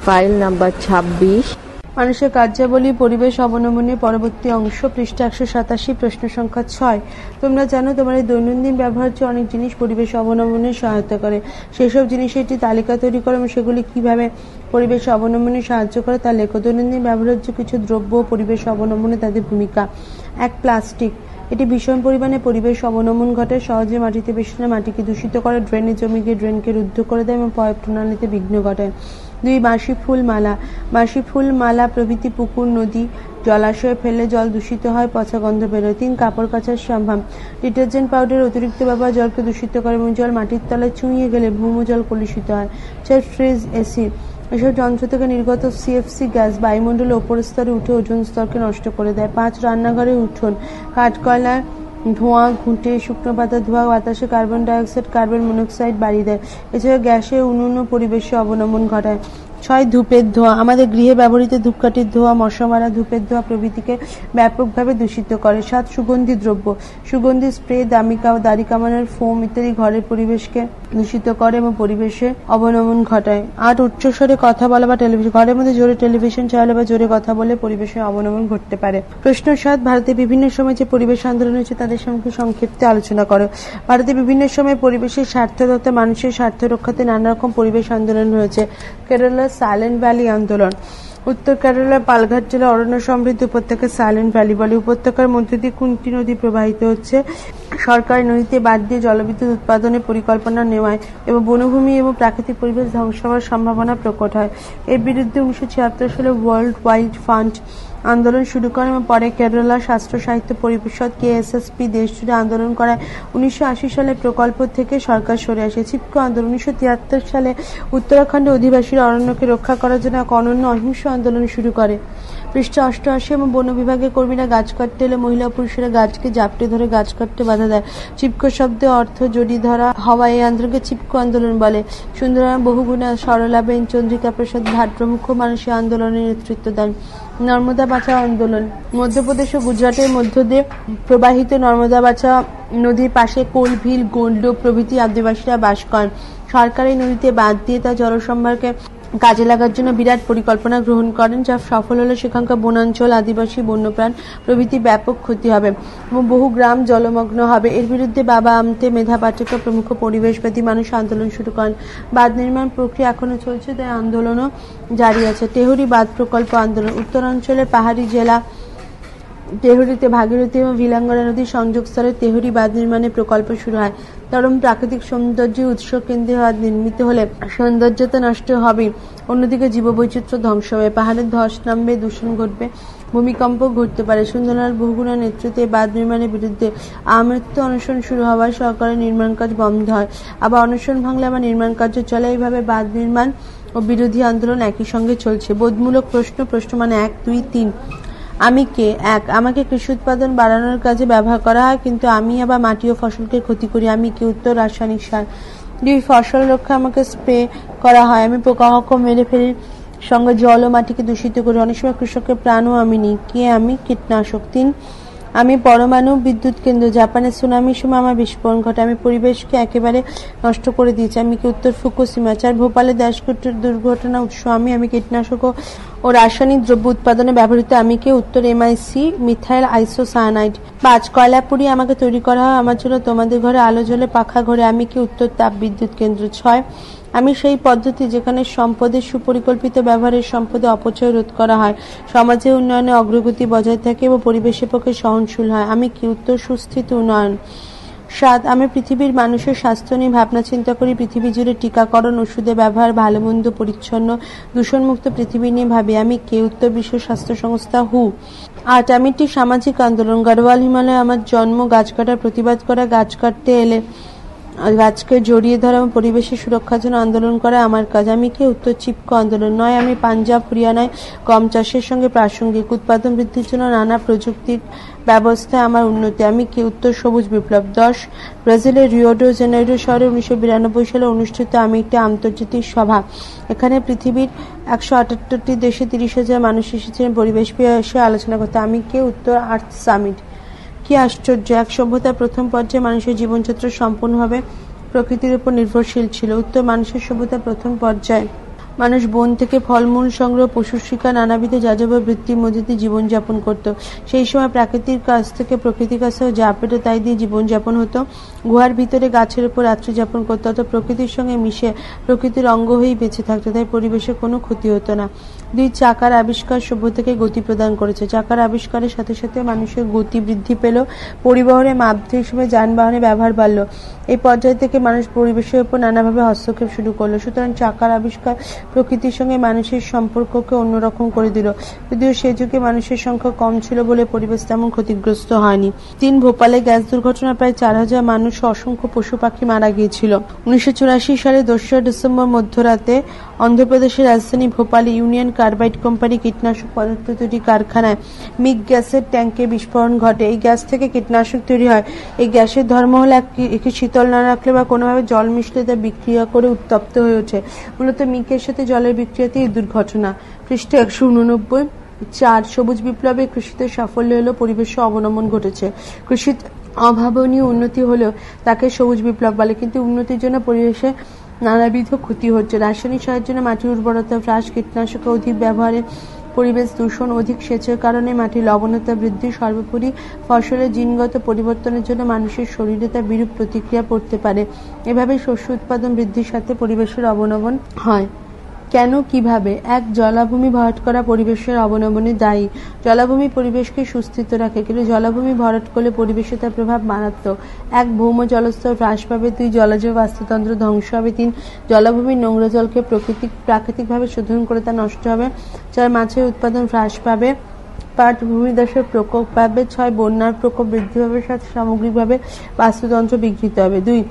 File number 26। মানুষের কার্যাবলী পরিবেশ অবলম্বনের পরবর্তী অংশ, পৃষ্ঠা 187, প্রশ্ন সংখ্যা 6। তোমরা জানো তোমার এই দৈনন্দিন ব্যবহার্য অনেক জিনিস পরিবেশ অবলম্বনে সহায়তা করে। সেসব জিনিসের একটি তালিকা তৈরি করো এবং সেগুলি কিভাবে পরিবেশ অবলম্বনে সাহায্য করে তা লেখো। দৈনন্দিন ব্যবহার্য কিছু দ্রব্য পরিবেশ অবলম্বনে তাদের ভূমিকা। 1. প্লাস্টিক। এটি ভীষণ পরিমাণে পরিবেশ অবনমন ঘটায়, সহজে মাটিতে মিশে মাটিকে দূষিত করে, ড্রেনে জমে গিয়ে ড্রেনকে রুদ্ধ করে দেয় এবং পয় প্রণালীতে বিঘ্ন ঘটায়। 2. বাঁশি ফুল মালা। বাঁশি ফুল মালা প্রভৃতি পুকুর, নদী, জলাশয়ে ফেলে জল দূষিত হয়, পচা গন্ধ বেরোয়। 3. কাপড় কাচার সম্ভব। ডিটারজেন্ট পাউডারের অতিরিক্ত ব্যবহার জলকে দূষিত করে এবং জল মাটির তলায় চুঁইয়ে গেলে ভূমজল কলুষিত হয়। 4. Fridge, AC. এসব যন্ত্র থেকে নির্গত সিএফসি গ্যাস বায়ুমণ্ডলের ওপর স্তরে উঠে ওজোন স্তরকে নষ্ট করে দেয়। 5. রান্নাঘরে উঠোন। কাঠ কয়লার ধোঁয়া, ঘুঁটে, শুকনো পাতার ধোঁয়া বাতাসে কার্বন ডাইঅক্সাইড, কার্বন মনোক্সাইড বাড়িয়ে দেয়। এছাড়া গ্যাসে উনুন পরিবেশে অবনমন ঘটায়। 6. ধূপের ধোঁয়া। আমাদের গৃহে ব্যবহৃত ধূপকাঠির ধোঁয়া, মশা মারা ধূপের ধোঁয়া প্রভৃতিকে ব্যাপকভাবে দূষিত করে। 7. সুগন্ধি দ্রব্য। সুগন্ধি স্প্রে, দাড়ি কামানোর ফোম ইত্যাদি ঘরের পরিবেশকে দূষিত করে এবং পরিবেশে অবনমন ঘটায়। 8. উচ্চস্বরে কথা বলা বা টেলিভিশন। ঘরের মধ্যে জোরে টেলিভিশন চালালে বা জোরে কথা বলে পরিবেশে অবনমন ঘটতে পারে। প্রশ্ন 7. ভারতে বিভিন্ন সময় যে পরিবেশ আন্দোলন হয়েছে তাদের সম্পর্কে সংক্ষিপ্ত আলোচনা করো। ভারতে বিভিন্ন সময় পরিবেশের স্বার্থ তথা মানুষের স্বার্থ রক্ষাতে নানা রকম পরিবেশ আন্দোলন হয়েছে। কেরালার সাইলেন্ট ভ্যালি আন্দোলন। উত্তর কেরালার পালঘাট জেলা অরণ্য সমৃদ্ধ উপত্যকা সাইলেন্ট ভ্যালি বলে। উপত্যকার মধ্য দিয়ে কুন্তি নদী প্রবাহিত হচ্ছে। সরকারি নদীতে বাঁধ দিয়ে জলবিদ্যুৎ উৎপাদনের পরিকল্পনা নেওয়ায় এবং বনভূমি এবং প্রাকৃতিক পরিবেশ ধ্বংস হওয়ার সম্ভাবনা প্রকট হয়। এর বিরুদ্ধে 1976 সালে ওয়ার্ল্ড ওয়াইল্ড ফান্ড আন্দোলন শুরু করেন এবং পরে কেরালা শাস্ত্র সাহিত্য পরিষদ কেএসএসপি দেশ জুড়ে আন্দোলন করায় 1980 সালে প্রকল্প থেকে সরকার সরে আসে। চিপকো আন্দোলন। 1973 সালে উত্তরাখণ্ডে অধিবাসীরা অরণ্যকে রক্ষা করার জন্য এক অনন্য অহিংস আন্দোলন শুরু করে। পৃষ্ঠা 88। এবং বন বিভাগের কর্মীরা গাছ কাটতে এলে মহিলা পুরুষেরা গাছকে জাপটে ধরে গাছ কাটতে বাধা দেয়। চিপকো শব্দের অর্থ জড়ি ধরা হওয়া। এই আন্দোলনকে চিপকো আন্দোলন বলে। সুন্দরাম বহুগুণা, সরলাবেন, চন্দ্রিকা প্রসাদ ভাট প্রমুখ মানুষ এই আন্দোলনের নেতৃত্ব দেন। নর্মদা বাঁচাও আন্দোলন। মধ্যপ্রদেশ ও গুজরাটের মধ্য দিয়ে প্রবাহিত নর্মদা বাঁচাও নদীর পাশে কোলভিল, গোল্ডো প্রভৃতি আদিবাসীরা বাস করেন। সরকার এই নদীতে বাঁধ দিয়ে তার জলসম্ভারকে কাজে লাগার জন্য বিরাট পরিকল্পনা গ্রহণ করেন, যা সফল হলে সেখানকার বনাঞ্চল, আদিবাসী, বন্যপ্রাণ প্রভৃতি ব্যাপক ক্ষতি হবে এবং বহু গ্রাম জলমগ্ন হবে। এর বিরুদ্ধে বাবা আমতে, মেধা পাটেকর প্রমুখ পরিবেশবাদী মানুষ আন্দোলন শুরু করেন। বাঁধ নির্মাণ প্রক্রিয়া এখনো চলছে, তাই আন্দোলনও জারি আছে। টেহরি বাঁধ প্রকল্প আন্দোলন। উত্তরাঞ্চলের পাহাড়ি জেলা টেহরিতে ভাগীরথী এবং ভিলাঙ্গড়া নদীর সংযোগস্থলে টেহরি বাঁধ নির্মাণের প্রকল্প শুরু হয়। চরম প্রাকৃতিক সৌন্দর্যের উৎস কেন্দ্রে নির্মিত হলে সৌন্দর্যতা নষ্ট হবে, অন্যদিকে জীববৈচিত্র্য ধ্বংস হবে, পাহাড়ের ধস নামবে, দূষণ ঘটবে, ভূমিকম্প ঘটতে পারে। সুন্দরলাল বহুগুণার নেতৃত্বে বাঁধ নির্মাণের বিরুদ্ধে আমৃত্যু অনশন শুরু হওয়ায় সরকারের নির্মাণ কাজ বন্ধ হয়। আবার অনশন ভাঙলে আবার নির্মাণ কার্য চলে। এইভাবে বাঁধ নির্মাণ ও বিরোধী আন্দোলন একই সঙ্গে চলছে। বোধমূলক প্রশ্ন। প্রশ্ন মানে 1, 2, 3। আমি কে? 1. আমাকে কৃষি উৎপাদন বাড়ানোর কাজে ব্যবহার করা হয়, কিন্তু আমি আবার মাটি ও ফসলকে ক্ষতি করি। আমি কি? উত্তর, রাসায়নিক সার। 2. ফসল রক্ষা আমাকে স্প্রে করা হয়, আমি পোকামাকড় মেরে ফেলি, সঙ্গে জল ও মাটিকে দূষিত করি। অনেক সময় কৃষকের প্রাণও আমি নিই। কে আমি? কীটনাশক। 3. আমি পরমাণু বিদ্যুৎ কেন্দ্র। জাপানের সুনামির সময় আমার বিস্ফোরণ ঘটে, আমি পরিবেশকে একেবারে নষ্ট করে দিয়েছি। আমি কি? উত্তর, ফুকুশিমা। 4. ভোপালে গ্যাস দুর্ঘটনা উৎস আমি কীটনাশক ও রাসায়নিক দ্রব্য উৎপাদনে ব্যবহৃত। আমি কে? উত্তর, MIC, মিথাইল আইসোসায়ানাইড। 5. কয়লা পুড়িয়ে আমাকে তৈরি করা হয়, আমার জন্য তোমাদের ঘরে আলো জ্বলে, পাখা ঘরে। আমি কি? উত্তর, তাপ বিদ্যুৎ কেন্দ্র। 6. আমি সেই পদ্ধতি যেখানে সম্পদের সুপরিকল্পিত ব্যবহারের সম্পদে অপচয় রোধ করা হয়, সমাজের উন্নয়নে অগ্রগতি বজায় থাকে এবং পরিবেশের পক্ষে সহনশীল হয়। আমি কি? উত্তর, সুস্থিত উন্নয়ন। 7. আমি পৃথিবীর মানুষের স্বাস্থ্য নিয়ে ভাবনা চিন্তা করি, পৃথিবী জুড়ে টিকাকরণ, ওষুধের ব্যবহার, ভালো মন্দ, পরিচ্ছন্ন, দূষণমুক্ত পৃথিবী নিয়ে ভাবি। আমি কে? উত্তর, বিশ্ব স্বাস্থ্য সংস্থা, হু। 8. আমি একটি সামাজিক আন্দোলন। গড়ওয়াল হিমালয়ে আমার জন্ম। গাছ কাটার প্রতিবাদ করা, গাছ কাটতে এলে গাছকে জড়িয়ে ধরা এবং পরিবেশের সুরক্ষার জন্য আন্দোলন করা আমার কাজ। আমি কি? উত্তর, চিপকো আন্দোলন। 9. আমি পাঞ্জাব, হরিয়ানায় গম চাষের সঙ্গে প্রাসঙ্গিক, উৎপাদন বৃদ্ধির জন্য নানা প্রযুক্তির ব্যবস্থায় আমার উন্নতি। আমি কি? উত্তর, সবুজ বিপ্লব। 10. ব্রাজিলের রিও ডি জেনেইরো শহরে 1992 সালে অনুষ্ঠিত আমি একটি আন্তর্জাতিক সভা। এখানে পৃথিবীর 178টি দেশে 30,000 মানুষ এসেছিলেন পরিবেশ বিষয়ে আলোচনা করতে। আমি কে? উত্তর, আর্থ সামিট। কি আশ্চর্য! এক সভ্যতার প্রথম পর্যায়ে মানুষের জীবনযাত্রা সম্পূর্ণভাবে প্রকৃতির উপর নির্ভরশীল ছিল। উত্তর, মানুষের সভ্যতার প্রথম পর্যায়ে মানুষ বন থেকে ফলমূল সংগ্রহ, পশু শিকার, নানাবিধ যাযাবর বৃত্তির মধ্যে দিয়ে জীবনযাপন করত। সেই সময় প্রকৃতির কাছ থেকে যা পেত তাই দিয়ে জীবনযাপন হতো। গুহার ভিতরে গাছের উপর রাত্রি যাপন করতো, অর্থাৎ প্রকৃতির সঙ্গে মিশে প্রকৃতির অঙ্গ হয়েই বেঁচে থাকতো, তাই পরিবেশের কোনো ক্ষতি হতো না। 2 চাকার আবিষ্কার সভ্যতাকে গতি প্রদান করেছে। চাকার আবিষ্কারের সাথে সাথে মানুষের গতি বৃদ্ধি পেল, পরিবহনের মাধ্যম হিসেবে যানবাহনের ব্যবহার বাড়ল। এই পর্যায় থেকে মানুষ পরিবেশের উপর নানাভাবে হস্তক্ষেপ শুরু করলো। সুতরাং চাকার আবিষ্কার প্রকৃতির সঙ্গে মানুষের সম্পর্ককে অন্যরকম করে দিল। যদিও সে যুগে মানুষের সংখ্যা কম ছিল বলে পরিবেশ তেমন ক্ষতিগ্রস্ত হয়নি। 3 ভোপালে গ্যাস দুর্ঘটনায় প্রায় 4000 মানুষ ও অসংখ্য পশু পাখি মারা গিয়েছিল। 1984 সালে 2 ডিসেম্বর মধ্যরাতে অন্ধ্রপ্রদেশের রাজধানী ভোপালে ইউনিয়ন কার্বাইড কোম্পানি কীটনাশক পদার্থ তৈরি কারখানায় মিগ গ্যাসের ট্যাঙ্কে বিস্ফোরণ ঘটে। এই গ্যাস থেকে কীটনাশক তৈরি হয়। এই গ্যাসের ধর্ম হল একে শীতল না রাখলে বা কোনোভাবে জল মিশলে তা বিক্রিয়া করে উত্তপ্ত হয়ে ওঠে। মূলত মিগের সাথে জলের বিক্রিয়াতে এই দুর্ঘটনা। পৃষ্ঠে 189। 4 সবুজ বিপ্লবে কৃষিতে সাফল্য এলো, পরিবেশে অবনমন ঘটেছে। কৃষির অভাবনীয় উন্নতি হলেও তাকে সবুজ বিপ্লব বলে, কিন্তু উন্নতির জন্য পরিবেশে নানাবিধ ক্ষতি হচ্ছে। রাসায়নিক সারের জন্য মাটির উর্বরতা হ্রাস, কীটনাশক অধিক ব্যবহারে পরিবেশ দূষণ, অধিক সেচের কারণে মাটির লবণতা বৃদ্ধি, সর্বোপরি ফসলের জিনগত পরিবর্তনের জন্য মানুষের শরীরে তা বিরূপ প্রতিক্রিয়া পড়তে পারে। এভাবে শস্য উৎপাদন বৃদ্ধির সাথে পরিবেশের অবনমন হয়। কেন, কিভাবে? 1 জলাভূমি ভরাট করা পরিবেশের অবনমনে দায়ী। জলাভূমি পরিবেশকে সুস্থিত রাখে, কিন্তু জলাভূমি ভরাট করলে পরিবেশে তার প্রভাব মারাত্মক। 1 ভৌম জলস্তর হ্রাস পাবে। 2 জলজ বাস্তুতন্ত্র ধ্বংস হবে। 3 জলাভূমির নোংরা জলকে প্রাকৃতিকভাবে শোধন করে তা নষ্ট হবে। 4 মাছের উৎপাদন হ্রাস পাবে। 5 ভূমিধসের প্রকোপ পাবে। 6 বন্যার প্রকোপ বৃদ্ধি পাবে। 7 সামগ্রিকভাবে বাস্তুতন্ত্র বিঘ্নিত হবে। 2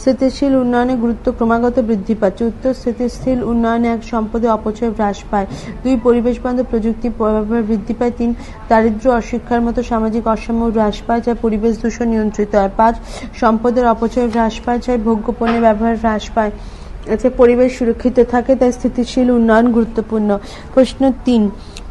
স্থিতিশীল উন্নয়নের গুরুত্ব ক্রমাগত বৃদ্ধি পাচ্ছে। উত্তর, স্থিতিশীল উন্নয়নে 1 সম্পদের অপচয় হ্রাস পায়। 2 পরিবেশ বান্ধব প্রযুক্তি ব্যবহার বৃদ্ধি পায়। 3 দারিদ্র্য অশিক্ষার মতো সামাজিক অসাম্য হ্রাস পায়, যা পরিবেশ দূষণ নিয়ন্ত্রিত হয়। 5 সম্পদের অপচয় হ্রাস পায়। 6 ভোগ্য পণ্যের ব্যবহার হ্রাস পায়, যাতে পরিবেশ সুরক্ষিত থাকে, তাই স্থিতিশীল উন্নয়ন গুরুত্বপূর্ণ। প্রশ্ন 3,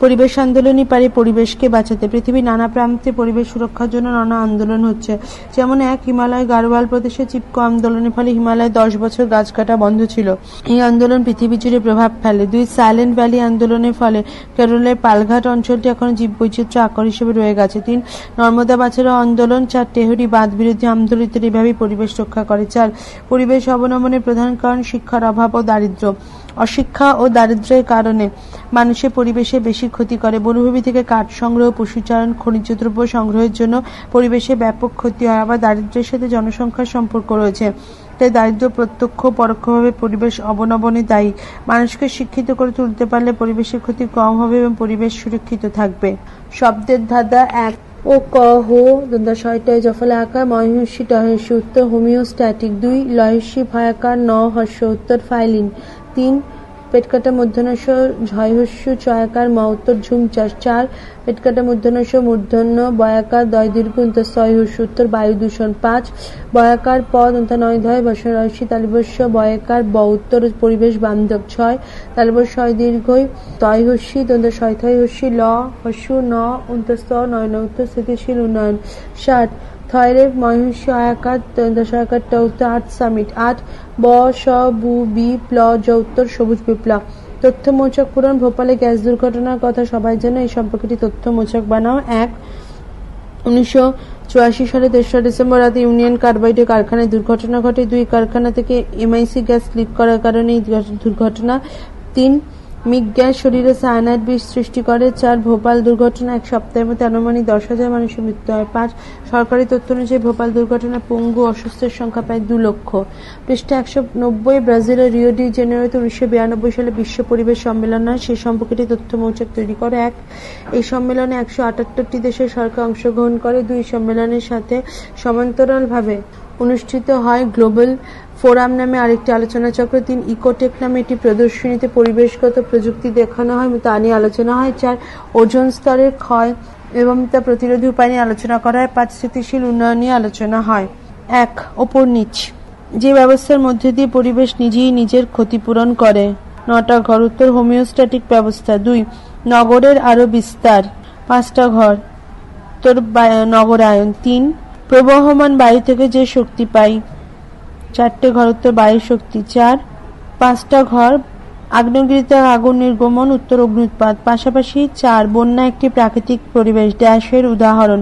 পরিবেশ আন্দোলনই পারে পরিবেশকে বাঁচাতে। পৃথিবীর নানা প্রান্তে পরিবেশ সুরক্ষার জন্য নানা আন্দোলন হচ্ছে। যেমন 1 হিমালয় গাড়োয়াল প্রদেশে চিপকো আন্দোলনের ফলে হিমালয়ে 10 বছর গাছ কাটা বন্ধ ছিল। এই আন্দোলন পৃথিবী জুড়ে প্রভাব ফেলে। 2 সাইলেন্ট ভ্যালি আন্দোলনের ফলে কেরলের পালঘাট অঞ্চলটি এখন জীববৈচিত্র্য আকর হিসেবে রয়ে গেছে। 3 নর্মদা বাঁচাও আন্দোলন। 4 টেহরি বাঁধ বিরোধী আন্দোলন এভাবেই পরিবেশ রক্ষা করে। 4 পরিবেশ অবনমনের প্রধান কারণ শিক্ষার অভাব ও দারিদ্র্য। অশিক্ষা ও দারিদ্র্যের কারণে মানুষের পরিবেশে বেশি ক্ষতি করে। বনভূমি থেকে কাঠ সংগ্রহ, পশুচারণ, খনিজ দ্রব্য সংগ্রহের জন্য পরিবেশে ব্যাপক ক্ষতি হয়। আবার দারিদ্র্যের সাথে জনসংখ্যার সম্পর্ক রয়েছে, তাই দারিদ্র্য প্রত্যক্ষ ও পরোক্ষভাবে পরিবেশ অবনমনে দায়ী। মানুষকে শিক্ষিত করে তুলতে পারলে পরিবেশের ক্ষতি কম হবে এবং পরিবেশ সুরক্ষিত থাকবে। শব্দের ধাঁধা 1 ও ক হো দন্তাশয়টায় জফলা আকার ময়হস্যি টহস্যি উত্তর হোমিওস্ট্যাটিক। 2 লহস্যি ভয়াকার ন হস্য উত্তর ফাইলিন। 3 পেটকাটা মূর্ধন্যস্য ঝয়হস্য চয়াকার ম উত্তর ঝুম চাষ। 4 পেটকাটা মূর্ধন্যস্য মূর্ধন্য বয়াকার দয় দীর্ঘ ছয়হস্য উত্তর বায়ু দূষণ। 5 বয়াকার প দন্তা নয় ধয় বসন রহস্যি তালিবস্য বয়াকার ব উত্তর পরিবেশ বান্ধব। 6 তালিবস্য দীর্ঘই তয়হস্যি দন্তা শয়থয়হস্যি ল হস্য ন উন্তস্ত নয় উত্তর স্থিতিশীল উন্নয়ন। 7 থয়রেব ময়হস্য আয়াকার দশাকার ট উত্তর 8 সামিট। 8 ব স বু বি প্ল জ উত্তর সবুজ বিপ্লব। তথ্যমোচক পূরণ। ভোপালে গ্যাস দুর্ঘটনার কথা সবাই জানে, এই সম্পর্কে তথ্যমোচক বানাও। 1 1984 সালে 3রা ডিসেম্বর রাতে ইউনিয়ন কার্বাইডের কারখানায় দুর্ঘটনা ঘটে। 2 কারখানা থেকে এমআইসি গ্যাস লিক করার কারণে এই দুর্ঘটনা। 3 মিগ গ্যাস শরীরে সায়ানাইড বিষ সৃষ্টি করে। 4 ভোপাল দুর্ঘটনা 1 সপ্তাহের মধ্যে আনুমানিক 10,000 মানুষের মৃত্যু হয়। 5 সরকারি তথ্য অনুযায়ী ভোপাল দুর্ঘটনা পঙ্গু অসুস্থের সংখ্যা প্রায় 2 লক্ষ। পৃষ্ঠা 190 ব্রাজিলের রিও ডি জেনেরোতে 1992 সালে বিশ্ব পরিবেশ সম্মেলন হয়, সেই সম্পর্কে তথ্যমৌচক তৈরি করে। 1 এই সম্মেলনে 178টি দেশের সরকার অংশগ্রহণ করে। 2 সম্মেলনের সাথে সমান্তরালভাবে অনুষ্ঠিত হয় গ্লোবাল ফোরাম নামে আরেকটি আলোচনা চক্র। 3 ইকোটেক নামে একটি প্রদর্শনীতে পরিবেশগত প্রযুক্তি দেখানো হয়, তা নিয়ে আলোচনা হয়। 4 ওজোন স্তরের ক্ষয় এবং তা প্রতিরোধী উপায় নিয়ে আলোচনা করা হয়। 5 স্থিতিশীল উন্নয়ন নিয়ে আলোচনা হয়। 1 ওপর নিচ, যে ব্যবস্থার মধ্যে দিয়ে পরিবেশ নিজেই নিজের ক্ষতিপূরণ করে। 9টা ঘর উত্তর হোমিওস্ট্যাটিক ব্যবস্থা। 2 নগরের আরো বিস্তার। 5টা ঘর উত্তর নগরায়ন। 3 প্রবহমান বায়ু থেকে যে শক্তি পাই। 4টে ঘর উত্তর বায়ু শক্তি। 4 5টা ঘর আগ্নেয়গিরিতে আগুন নির্গমন, উত্তর অগ্ন্যুৎপাত। পাশাপাশি 4 বন্যা একটি প্রাকৃতিক পরিবেশ, ড্যাশের উদাহরণ।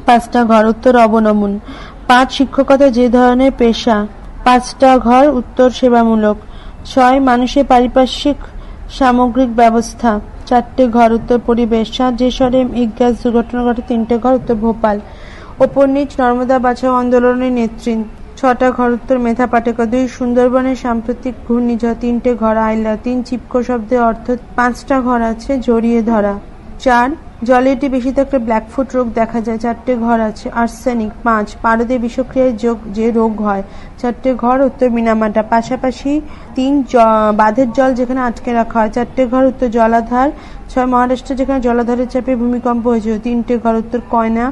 5টা ঘর, উত্তর অবনমন। 5 শিক্ষকতা যে ধরনের পেশা, 5টা ঘর, উত্তর সেবামূলক। 6 মানুষের পারিপার্শ্বিক সামগ্রিক ব্যবস্থা, 4টে ঘর, উত্তর পরিবেশ। 7 যে শহরে গ্যাস দুর্ঘটনা ঘটে, 3টে ঘর, উত্তর ভোপাল। ওপর নিচ নর্মদা বাঁচাও আন্দোলনের নেত্রী, 6টা ঘর, উত্তর মেধা পাটেকর। 2 সুন্দরবনের সাম্প্রতিক ঘূর্ণিঝড়, 3টে ঘর, আইলা। 3 চিপকো শব্দের অর্থ 5টা ঘর আছে, জড়িয়ে ধরা। 4 জলে এটি বেশি থাকলে ব্ল্যাকফুট রোগ দেখা যায়, 4টে ঘর আছে, আর্সেনিক। 5 পারদে বিষক্রিয়ায় যে রোগ হয়, 4টে ঘর, উত্তর মিনামাটা। পাশাপাশি 3 বাঁধের জল যেখানে আটকে রাখা হয়, 4টে ঘর, উত্তর জলাধার। 6 মহারাষ্ট্রে যেখানে জলাধারের চাপে ভূমিকম্প হয়েছিল, 3টে ঘর, উত্তর কয়না।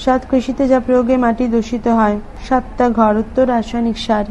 7 কৃষিতে যা প্রয়োগে মাটি দূষিত হয়, 7টা ঘর, উত্তর রাসায়নিক সার।